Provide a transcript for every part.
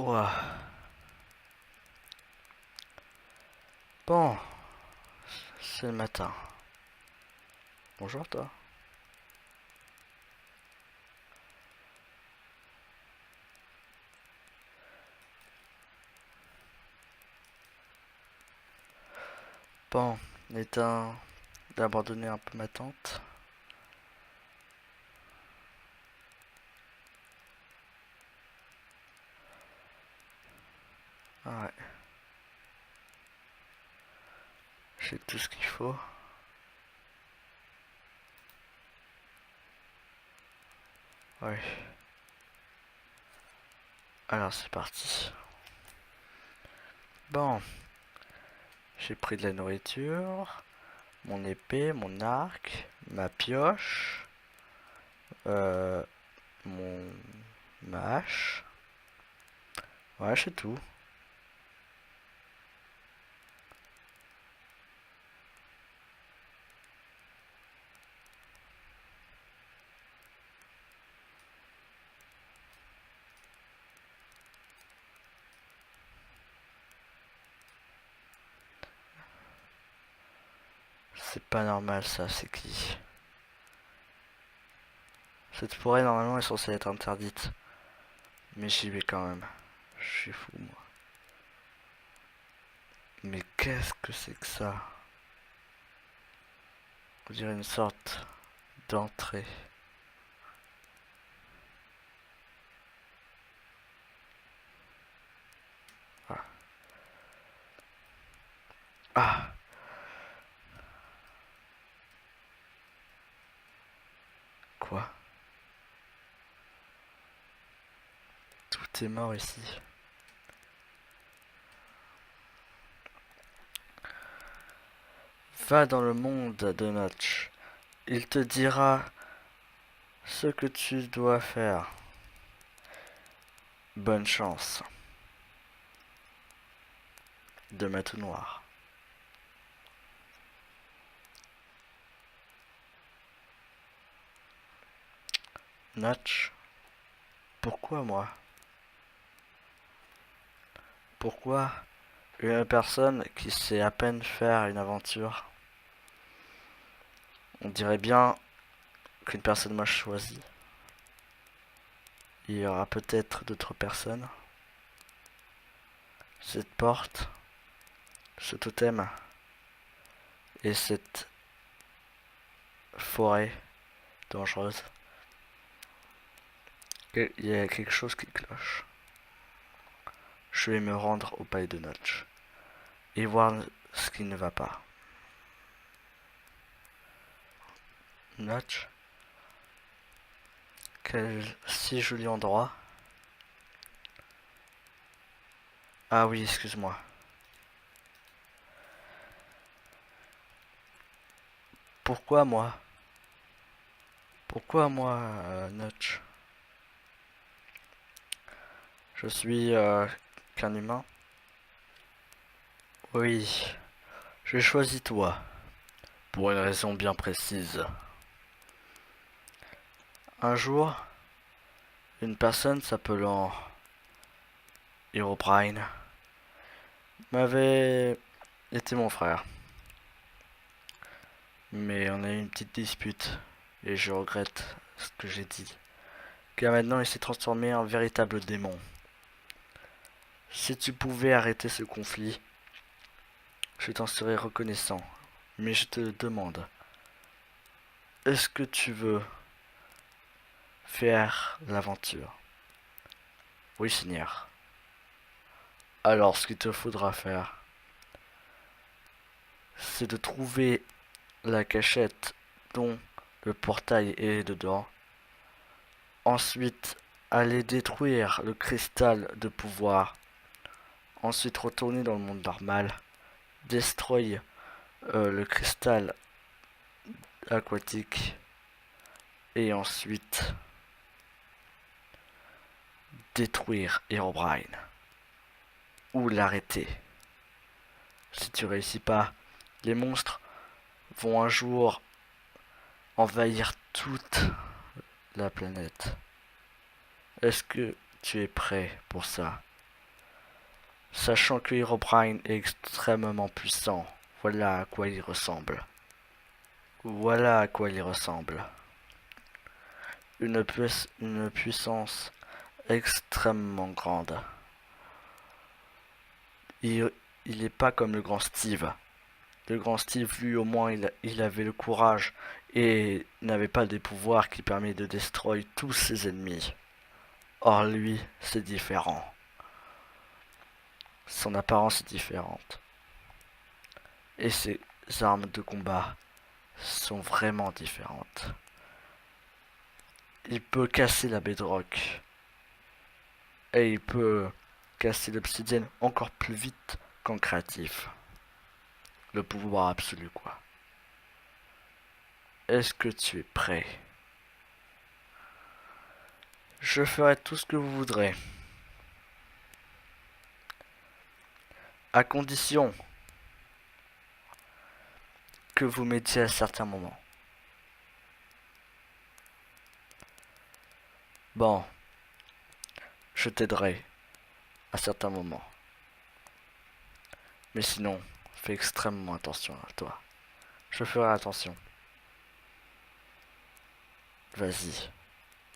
Ouah. Bon, c'est le matin. Bonjour toi. Bon, il est temps d'abandonner un peu ma tente. Ouais, j'ai tout ce qu'il faut. Ouais. Alors c'est parti. Bon, j'ai pris de la nourriture, mon épée, mon arc, ma pioche, euh, mon ma hache. Ouais, c'est tout. C'est pas normal ça, c'est qui? Cette forêt normalement est censée être interdite. Mais j'y vais quand même. Je suis fou moi. Mais qu'est-ce que c'est que ça? On dirait une sorte d'entrée. Ah. Ah. Quoi? Tout est mort ici. Va dans le monde de Notch. Il te dira ce que tu dois faire. Bonne chance. De tout noir. Notch, pourquoi moi? Pourquoi une personne qui sait à peine faire une aventure? On dirait bien qu'une personne m'a choisi. Il y aura peut-être d'autres personnes. Cette porte, ce totem et cette forêt dangereuse. Il y a quelque chose qui cloche. Je vais me rendre au palais de Notch et voir ce qui ne va pas. Notch, quel si joli endroit. Ah oui, excuse-moi. Pourquoi moi? Pourquoi moi, Notch? Je suis qu'un humain. Oui, j'ai choisi toi, pour une raison bien précise. Un jour, une personne s'appelant Herobrine m'avait été mon frère. Mais on a eu une petite dispute, et je regrette ce que j'ai dit. Car maintenant il s'est transformé en véritable démon. Si tu pouvais arrêter ce conflit, je t'en serais reconnaissant. Mais je te demande, est-ce que tu veux faire l'aventure? Oui, Seigneur. Alors, ce qu'il te faudra faire, c'est de trouver la cachette dont le portail est dedans. Ensuite, aller détruire le cristal de pouvoir. Ensuite, retourner dans le monde normal. Destroy le cristal aquatique. Et ensuite, détruire Herobrine. Ou l'arrêter. Si tu réussis pas, les monstres vont un jour envahir toute la planète. Est-ce que tu es prêt pour ça? Sachant que Herobrine est extrêmement puissant, voilà à quoi il ressemble. Voilà à quoi il ressemble. Une puissance extrêmement grande. Il n'est pas comme le grand Steve. Le grand Steve, lui, au moins, il avait le courage et n'avait pas des pouvoirs qui permettent de détruire tous ses ennemis. Or, lui, c'est différent. Son apparence est différente. Et ses armes de combat sont vraiment différentes. Il peut casser la bedrock. Et il peut casser l'obsidienne encore plus vite qu'en créatif. Le pouvoir absolu, quoi. Est-ce que tu es prêt? Je ferai tout ce que vous voudrez. À condition que vous m'aidiez à certains moments. Bon, je t'aiderai à certains moments. Mais sinon, fais extrêmement attention à toi. Je ferai attention. Vas-y,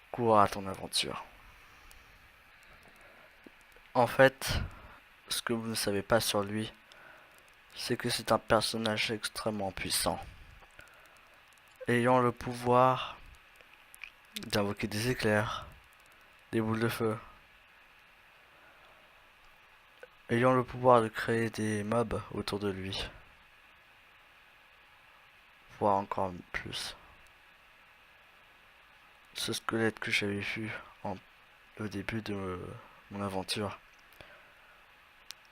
cours à ton aventure. En fait, ce que vous ne savez pas sur lui, c'est que c'est un personnage extrêmement puissant. Ayant le pouvoir d'invoquer des éclairs, des boules de feu, ayant le pouvoir de créer des mobs autour de lui, voire encore plus. Ce squelette que j'avais vu au début de mon aventure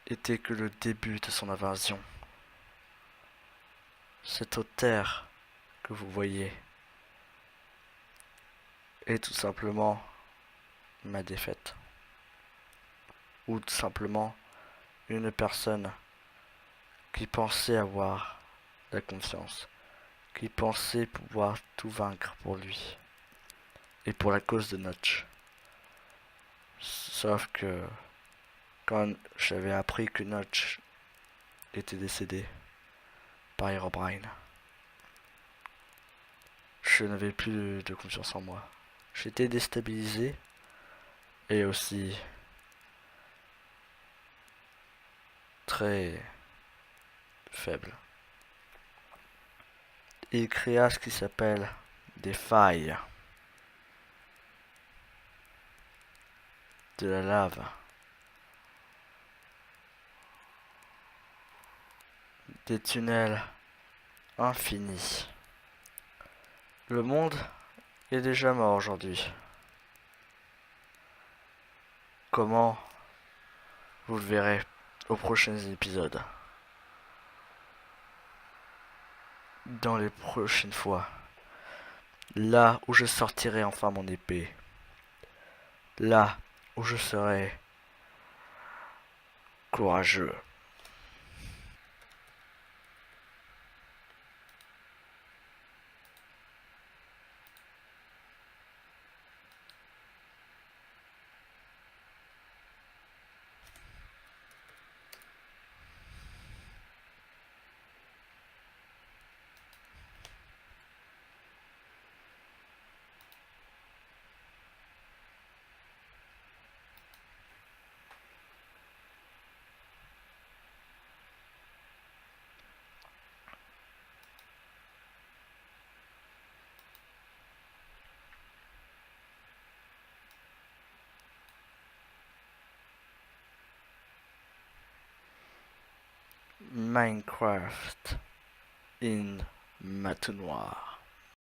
était que le début de son invasion. Cette haute terre que vous voyez est tout simplement ma défaite. Ou tout simplement une personne qui pensait avoir la confiance, qui pensait pouvoir tout vaincre pour lui et pour la cause de Notch. Sauf que quand j'avais appris que Notch était décédé par Herobrine, je n'avais plus de confiance en moi. J'étais déstabilisé et aussi très faible. Il créa ce qui s'appelle des failles, de la lave, des tunnels infinis. Le monde est déjà mort aujourd'hui. Comment? Vous le verrez aux prochains épisodes. Dans les prochaines fois. Là où je sortirai enfin mon épée. Là où je serai courageux. Minecraft in Matonoir.